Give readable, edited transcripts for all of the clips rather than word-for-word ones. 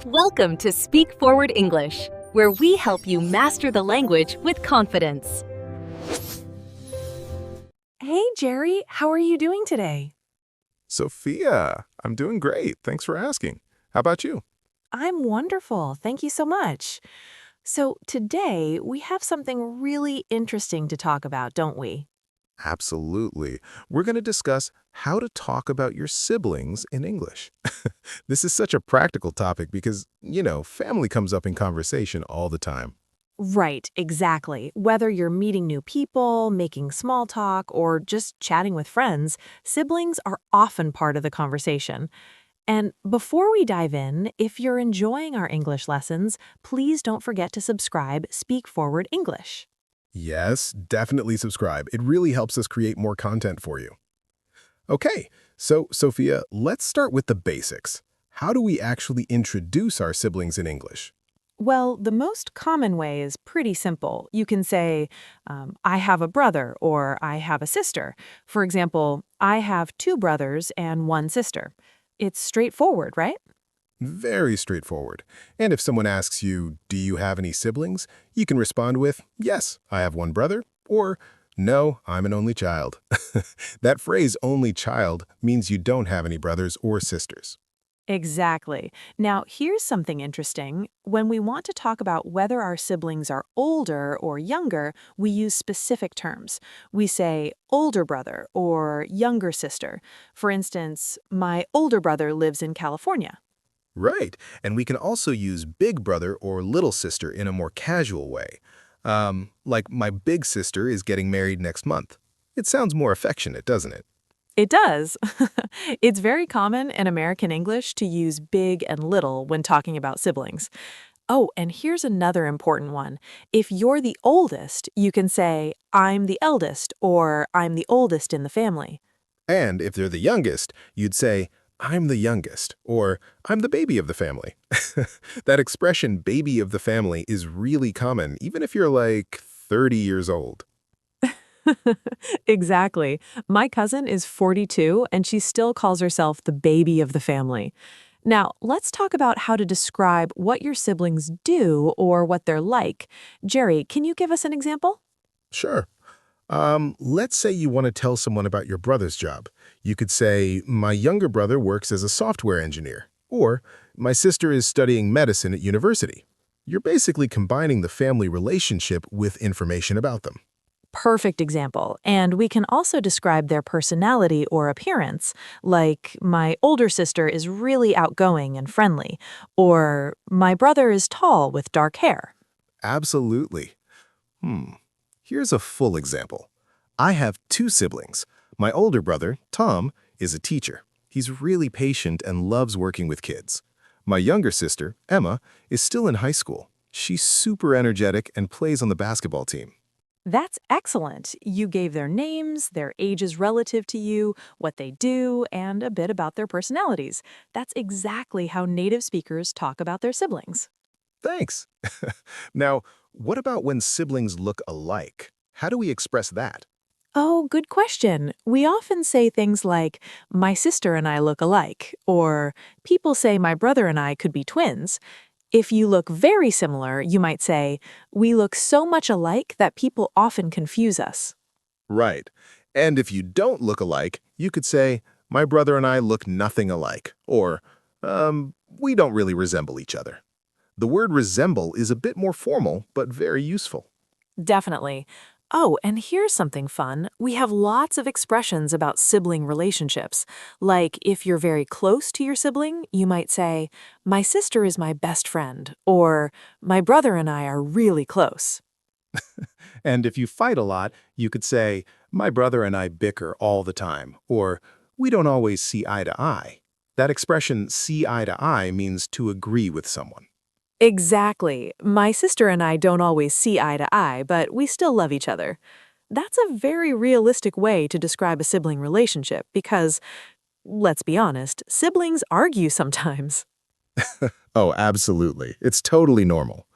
Welcome to Speak Forward English, where we help you master the language with confidence. Hey, Jerry, how are you doing today? Sophia, I'm doing great. Thanks for asking. How about you? I'm wonderful. Thank you so much. So, today we have something really interesting to talk about, don't we? Absolutely. We're going to discuss how to talk about your siblings in English. This is such a practical topic because, family comes up in conversation all the time. Right, exactly. Whether you're meeting new people, making small talk, or just chatting with friends, siblings are often part of the conversation. And before we dive in, if you're enjoying our English lessons, please don't forget to subscribe Speak Forward English. Yes, definitely subscribe. It really helps us create more content for you. Okay, so Sophia, let's start with the basics. How do we actually introduce our siblings in English? Well, the most common way is pretty simple. You can say, I have a brother or I have a sister. For example, I have two brothers and one sister. It's straightforward, right? Very straightforward. And if someone asks you, do you have any siblings? You can respond with, yes, I have one brother, or no, I'm an only child. That phrase, only child, means you don't have any brothers or sisters. Exactly. Now, here's something interesting. When we want to talk about whether our siblings are older or younger, we use specific terms. We say older brother or younger sister. For instance, my older brother lives in California. Right. And we can also use big brother or little sister in a more casual way. Like my big sister is getting married next month. It sounds more affectionate, doesn't it? It does. It's very common in American English to use big and little when talking about siblings. Oh, and here's another important one. If you're the oldest, you can say, I'm the eldest, or I'm the oldest in the family. And if they're the youngest, you'd say, I'm the youngest, or I'm the baby of the family. That expression, baby of the family, is really common, even if you're like 30 years old. Exactly. My cousin is 42, and she still calls herself the baby of the family. Now, let's talk about how to describe what your siblings do or what they're like. Jerry, can you give us an example? Sure. Let's say you want to tell someone about your brother's job. You could say, my younger brother works as a software engineer, or my sister is studying medicine at university. You're basically combining the family relationship with information about them. Perfect example. And we can also describe their personality or appearance, like my older sister is really outgoing and friendly, or my brother is tall with dark hair. Absolutely. Here's a full example. I have two siblings. My older brother, Tom, is a teacher. He's really patient and loves working with kids. My younger sister, Emma, is still in high school. She's super energetic and plays on the basketball team. That's excellent. You gave their names, their ages relative to you, what they do, and a bit about their personalities. That's exactly how native speakers talk about their siblings. Thanks. Now, what about when siblings look alike? How do we express that? Oh, good question. We often say things like, my sister and I look alike, or people say my brother and I could be twins. If you look very similar, you might say, we look so much alike that people often confuse us. Right. And if you don't look alike, you could say, my brother and I look nothing alike, or, we don't really resemble each other. The word resemble is a bit more formal, but very useful. Definitely. Oh, and here's something fun. We have lots of expressions about sibling relationships. Like, if you're very close to your sibling, you might say, my sister is my best friend, or my brother and I are really close. And if you fight a lot, you could say, my brother and I bicker all the time, or we don't always see eye to eye. That expression, see eye to eye, means to agree with someone. Exactly. My sister and I don't always see eye to eye, but we still love each other. That's a very realistic way to describe a sibling relationship because, let's be honest, siblings argue sometimes. Oh, absolutely. It's totally normal.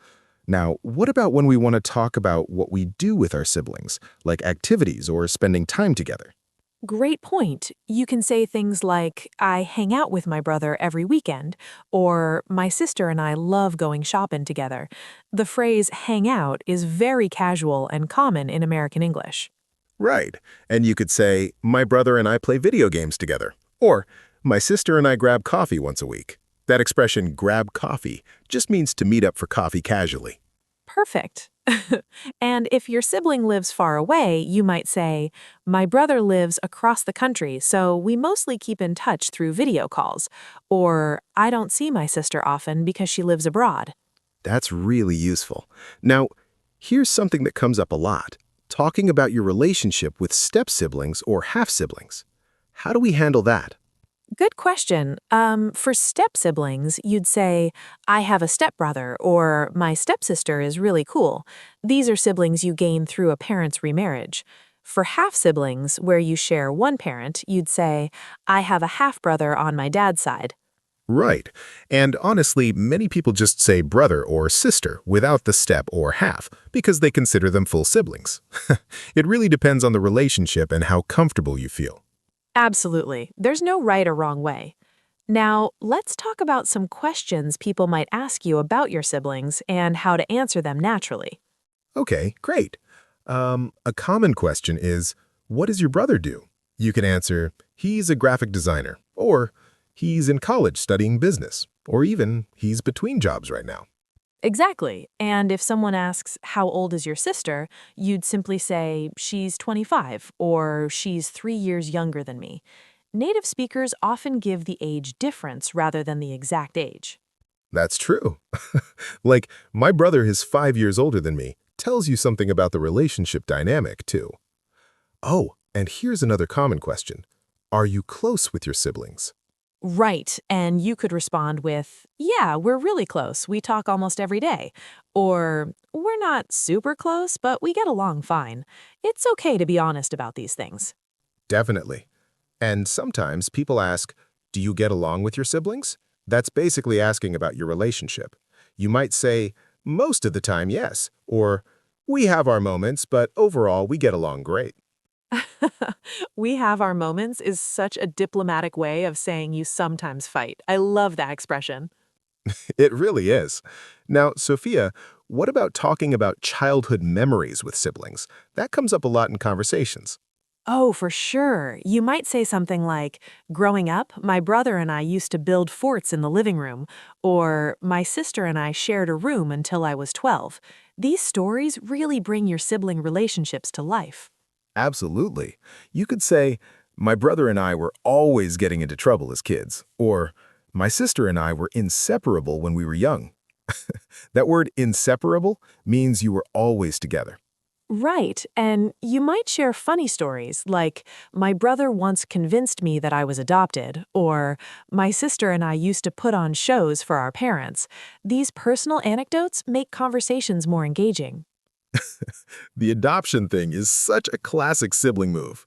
Now, what about when we want to talk about what we do with our siblings, like activities or spending time together? Great point. You can say things like, I hang out with my brother every weekend, or my sister and I love going shopping together. The phrase hang out is very casual and common in American English. Right. And you could say, my brother and I play video games together. Or, my sister and I grab coffee once a week. That expression, grab coffee, just means to meet up for coffee casually. Perfect. And if your sibling lives far away, you might say, my brother lives across the country, so we mostly keep in touch through video calls. Or, I don't see my sister often because she lives abroad. That's really useful. Now, here's something that comes up a lot. Talking about your relationship with step-siblings or half-siblings. How do we handle that? Good question. For step-siblings, you'd say, I have a stepbrother, or my stepsister is really cool. These are siblings you gain through a parent's remarriage. For half-siblings, where you share one parent, you'd say, I have a half-brother on my dad's side. Right. And honestly, many people just say brother or sister without the step or half because they consider them full siblings. It really depends on the relationship and how comfortable you feel. Absolutely. There's no right or wrong way. Now, let's talk about some questions people might ask you about your siblings and how to answer them naturally. Okay, great. A common question is, what does your brother do? You can answer, he's a graphic designer, or he's in college studying business, or even he's between jobs right now. Exactly. And if someone asks, how old is your sister, you'd simply say, she's 25, or she's 3 years younger than me. Native speakers often give the age difference rather than the exact age. That's true. Like, my brother is 5 years older than me, tells you something about the relationship dynamic, too. Oh, and here's another common question. Are you close with your siblings? Right, and you could respond with, yeah, we're really close. We talk almost every day. Or, we're not super close, but we get along fine. It's okay to be honest about these things. Definitely. And sometimes people ask, do you get along with your siblings? That's basically asking about your relationship. You might say, most of the time, yes, or we have our moments, but overall, we get along great. We have our moments is such a diplomatic way of saying you sometimes fight. I love that expression. It really is. Now, Sophia, what about talking about childhood memories with siblings? That comes up a lot in conversations. Oh, for sure. You might say something like, growing up, my brother and I used to build forts in the living room, or my sister and I shared a room until I was 12. These stories really bring your sibling relationships to life. Absolutely. You could say, my brother and I were always getting into trouble as kids, or my sister and I were inseparable when we were young. That word inseparable means you were always together. Right, and you might share funny stories like, my brother once convinced me that I was adopted, or my sister and I used to put on shows for our parents. These personal anecdotes make conversations more engaging. The adoption thing is such a classic sibling move.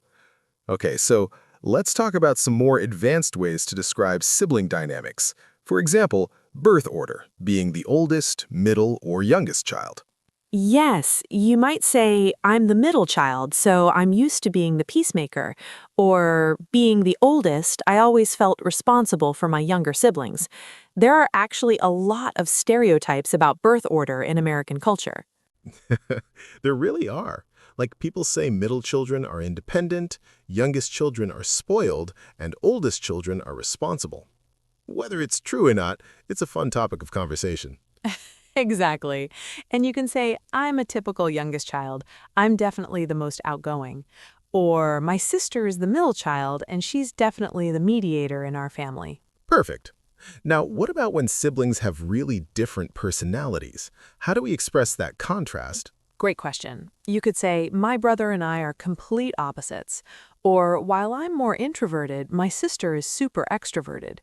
Okay, so let's talk about some more advanced ways to describe sibling dynamics. For example, birth order, being the oldest, middle, or youngest child. Yes, you might say, I'm the middle child, so I'm used to being the peacemaker. Or, being the oldest, I always felt responsible for my younger siblings. There are actually a lot of stereotypes about birth order in American culture. There really are. Like people say middle children are independent, youngest children are spoiled, and oldest children are responsible. Whether it's true or not, it's a fun topic of conversation. Exactly. And you can say, I'm a typical youngest child. I'm definitely the most outgoing. Or, my sister is the middle child, and she's definitely the mediator in our family. Perfect. Now, what about when siblings have really different personalities? How do we express that contrast? Great question. You could say, my brother and I are complete opposites. Or, while I'm more introverted, my sister is super extroverted.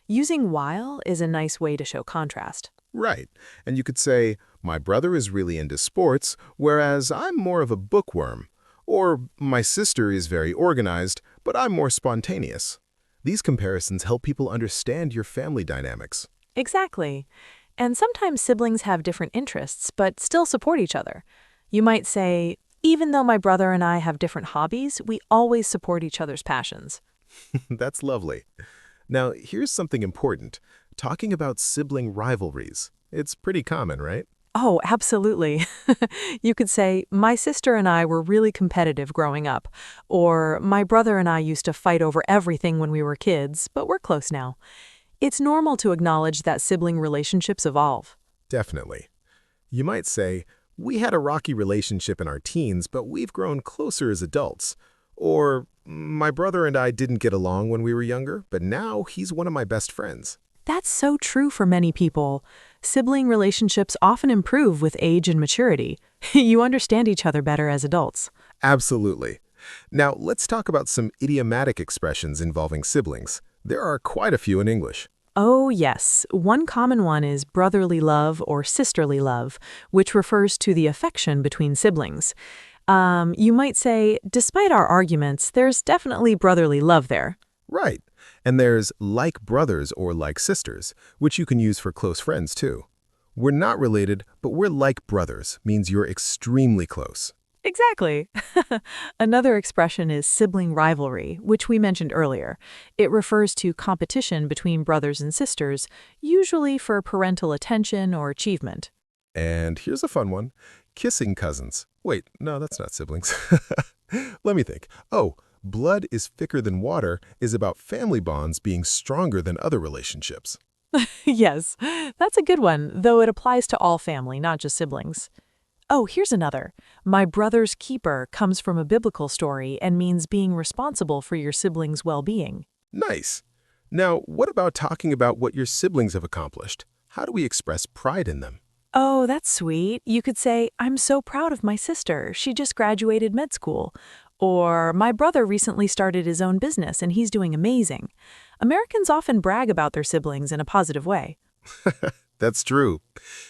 Using while is a nice way to show contrast. Right. And you could say, my brother is really into sports, whereas I'm more of a bookworm. Or, my sister is very organized, but I'm more spontaneous. These comparisons help people understand your family dynamics. Exactly. And sometimes siblings have different interests, but still support each other. You might say, Even though my brother and I have different hobbies, we always support each other's passions. That's lovely. Now, here's something important. Talking about sibling rivalries. It's pretty common, right? Oh, absolutely. You could say, my sister and I were really competitive growing up, or my brother and I used to fight over everything when we were kids, but we're close now. It's normal to acknowledge that sibling relationships evolve. Definitely. You might say, we had a rocky relationship in our teens, but we've grown closer as adults. Or, my brother and I didn't get along when we were younger, but now he's one of my best friends. That's so true for many people. Sibling relationships often improve with age and maturity. You understand each other better as adults. Absolutely. Now, let's talk about some idiomatic expressions involving siblings. There are quite a few in English. Oh, yes. One common one is brotherly love or sisterly love, which refers to the affection between siblings. You might say, despite our arguments, there's definitely brotherly love there. Right. And there's like brothers or like sisters, which you can use for close friends too. We're not related, but we're like brothers, means you're extremely close. Exactly. Another expression is sibling rivalry, which we mentioned earlier. It refers to competition between brothers and sisters, usually for parental attention or achievement. And here's a fun one. Kissing cousins. Wait, no, that's not siblings. Let me think. Oh, blood is thicker than water is about family bonds being stronger than other relationships. Yes, that's a good one, though it applies to all family, not just siblings. Oh, here's another. My brother's keeper comes from a biblical story and means being responsible for your siblings' well-being. Nice. Now, what about talking about what your siblings have accomplished? How do we express pride in them? Oh, that's sweet. You could say, I'm so proud of my sister. She just graduated med school. Or, my brother recently started his own business and he's doing amazing. Americans often brag about their siblings in a positive way. That's true.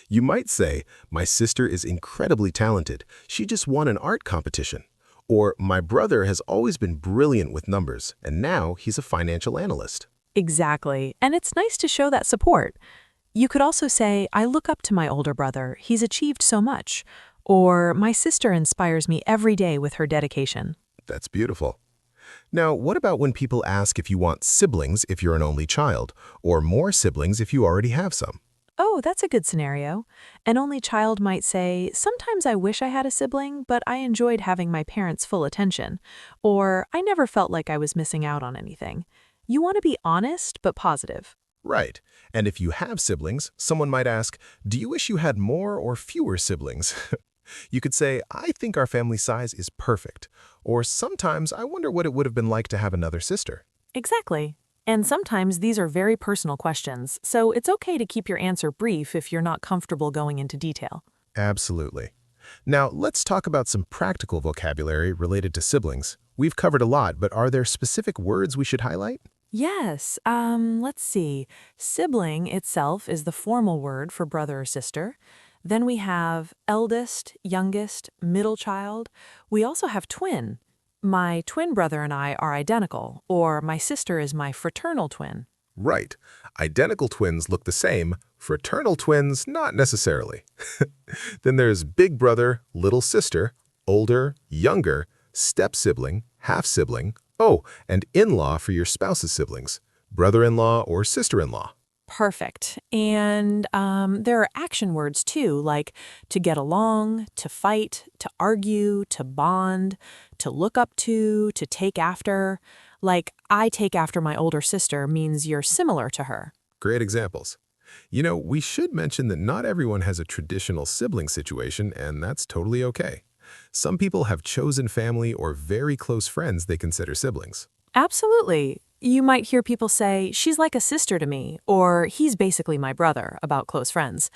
You might say, my sister is incredibly talented. She just won an art competition. Or, my brother has always been brilliant with numbers, and now he's a financial analyst. Exactly. And it's nice to show that support. You could also say, I look up to my older brother. He's achieved so much. Or, my sister inspires me every day with her dedication. That's beautiful. Now, what about when people ask if you want siblings if you're an only child, or more siblings if you already have some? Oh, that's a good scenario. An only child might say, sometimes I wish I had a sibling, but I enjoyed having my parents' full attention. Or, I never felt like I was missing out on anything. You want to be honest, but positive. Right. And if you have siblings, someone might ask, do you wish you had more or fewer siblings? You could say, I think our family size is perfect. Or sometimes I wonder what it would have been like to have another sister. Exactly. And sometimes these are very personal questions, so it's okay to keep your answer brief if you're not comfortable going into detail. Absolutely. Now, let's talk about some practical vocabulary related to siblings. We've covered a lot, but are there specific words we should highlight? Yes, let's see. Sibling itself is the formal word for brother or sister. Then we have eldest, youngest, middle child. We also have twin. My twin brother and I are identical, or my sister is my fraternal twin. Right. Identical twins look the same. Fraternal twins, not necessarily. Then there's big brother, little sister, older, younger, step-sibling, half-sibling, oh, and in-law for your spouse's siblings, brother-in-law or sister-in-law. Perfect. And there are action words too, like to get along, to fight, to argue, to bond, to look up to take after. Like, I take after my older sister means you're similar to her. Great examples. You know, we should mention that not everyone has a traditional sibling situation, and that's totally okay. Some people have chosen family or very close friends they consider siblings. Absolutely. You might hear people say, she's like a sister to me, or he's basically my brother, about close friends.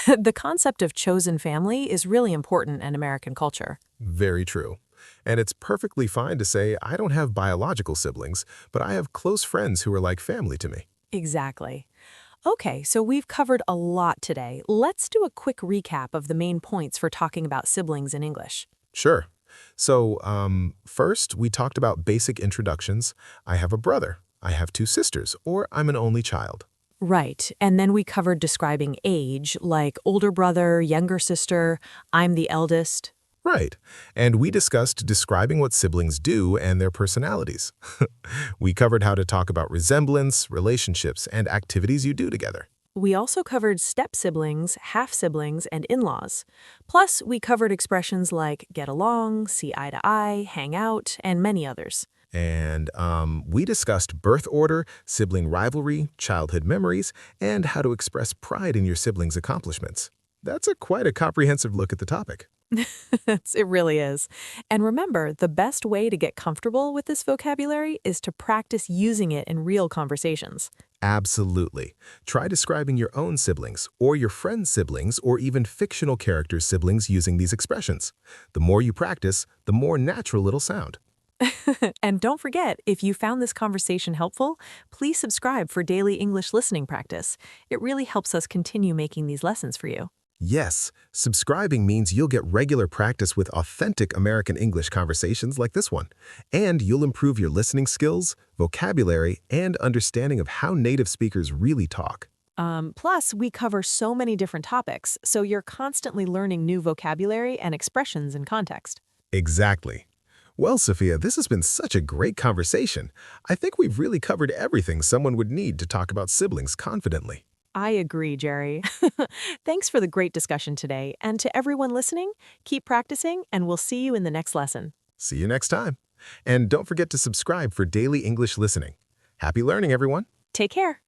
The concept of chosen family is really important in American culture. Very true. And it's perfectly fine to say, I don't have biological siblings, but I have close friends who are like family to me. Exactly. Okay, so we've covered a lot today. Let's do a quick recap of the main points for talking about siblings in English. Sure. So, first, we talked about basic introductions. I have a brother. I have two sisters, or I'm an only child. Right, and then we covered describing age, like older brother, younger sister, I'm the eldest. Right. And we discussed describing what siblings do and their personalities. We covered how to talk about resemblance, relationships, and activities you do together. We also covered step-siblings, half-siblings, and in-laws. Plus, we covered expressions like get along, see eye to eye, hang out, and many others. And we discussed birth order, sibling rivalry, childhood memories, and how to express pride in your siblings' accomplishments. That's quite a comprehensive look at the topic. It really is. And remember, the best way to get comfortable with this vocabulary is to practice using it in real conversations. Absolutely. Try describing your own siblings, or your friend's siblings, or even fictional characters' siblings using these expressions. The more you practice, the more natural it'll sound. And don't forget, if you found this conversation helpful, please subscribe for daily English listening practice. It really helps us continue making these lessons for you. Yes, subscribing means you'll get regular practice with authentic American English conversations like this one. And you'll improve your listening skills, vocabulary, and understanding of how native speakers really talk. Plus, we cover so many different topics, so you're constantly learning new vocabulary and expressions in context. Exactly. Well, Sophia, this has been such a great conversation. I think we've really covered everything someone would need to talk about siblings confidently. I agree, Jerry. Thanks for the great discussion today. And to everyone listening, keep practicing, and we'll see you in the next lesson. See you next time. And don't forget to subscribe for daily English listening. Happy learning, everyone. Take care.